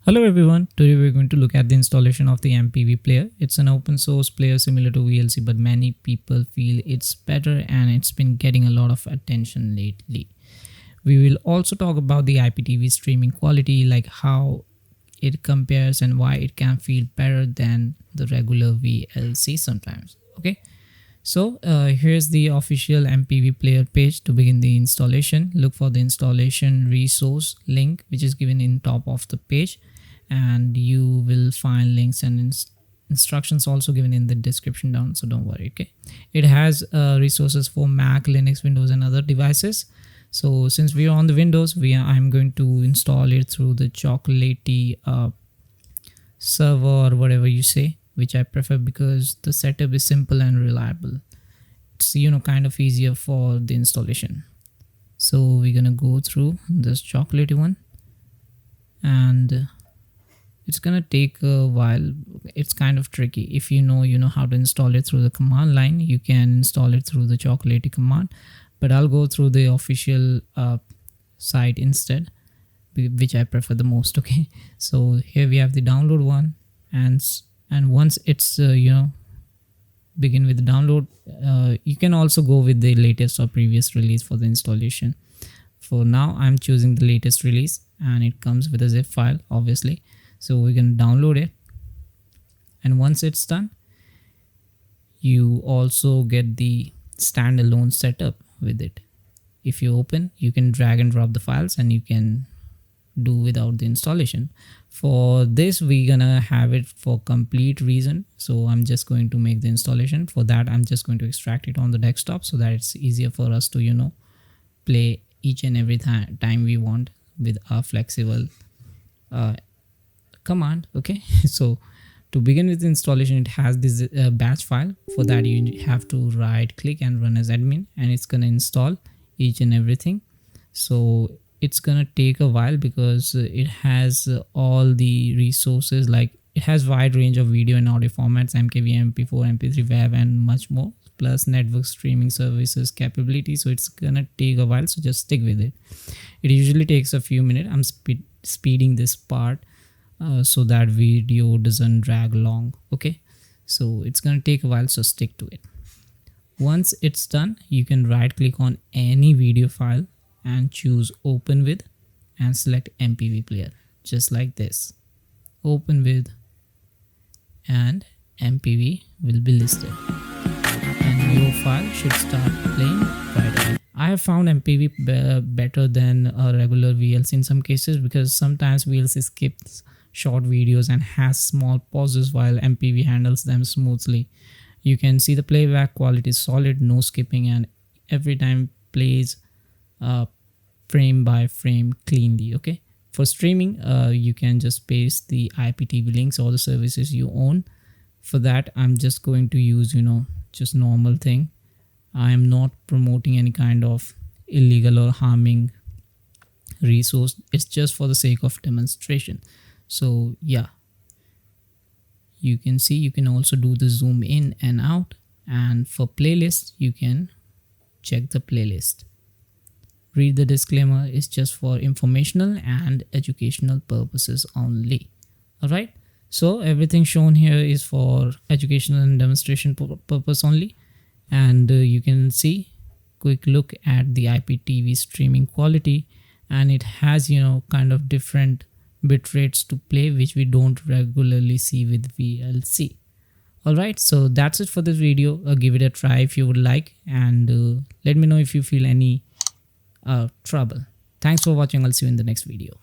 Hello everyone, today we're going to look at the installation of the MPV Player. It's an open source player similar to VLC, but many people feel it's better and it's been getting a lot of attention lately. We will also talk about the IPTV streaming quality, like how it compares and why it can feel better than the regular VLC sometimes. Okay. So here's the official MPV Player page. To begin the installation, look for the installation resource link, which is given in top of the page, and you will find links and instructions also given in the description down, so don't worry. Okay, it has resources for Mac, Linux, Windows and other devices. So since we are on the Windows, I'm going to install it through the chocolatey server or whatever you say, which I prefer because the setup is simple and reliable. It's kind of easier for the installation. So we're gonna go through this chocolatey one, and it's gonna take a while. It's kind of tricky. If you know how to install it through the command line, you can install it through the chocolatey command, but I'll go through the official site instead, which I prefer the most. Okay, so here we have the download one, and once it's begin with the download, you can also go with the latest or previous release for the installation. For now I'm choosing the latest release, and it comes with a zip file obviously. So we're going to download it, and once it's done, you also get the standalone setup with it. If you open, you can drag and drop the files, and you can do without the installation. For this, we're gonna have it for complete reason, so I'm just going to make the installation. For that, I'm just going to extract it on the desktop so that it's easier for us to play each and every time we want with our flexible command. Okay, so to begin with the installation, it has this batch file. For that, you have to right click and run as admin, and it's gonna install each and everything. So it's gonna take a while because it has all the resources, like it has wide range of video and audio formats, MKV, MP4, MP3, WAV and much more, plus network streaming services capability. So it's gonna take a while, so just stick with it. It usually takes a few minutes. I'm speeding this part so that video doesn't drag long. Okay, so it's gonna take a while, so stick to it. Once it's done, you can right click on any video file and choose open with and select MPV Player, just like this. Open with, and MPV will be listed, and your file should start playing right away. I have found MPV better than a regular VLC in some cases, because sometimes VLC skips short videos and has small pauses, while MPV handles them smoothly. You can see the playback quality is solid, no skipping, and every time plays frame by frame cleanly. Okay, for streaming, you can just paste the IPTV links or the services you own. For that, I'm just going to use just normal thing. I am not promoting any kind of illegal or harming resource. It's just for the sake of demonstration. So yeah, you can see you can also do the zoom in and out, and for playlist you can check the playlist. Read the disclaimer, is just for informational and educational purposes only. All right, so everything shown here is for educational and demonstration purpose only. And you can see quick look at the IPTV streaming quality, and it has kind of different bit rates to play, which we don't regularly see with VLC. All right, so that's it for this video. Give it a try if you would like, and let me know if you feel any trouble. Thanks for watching. I'll see you in the next video.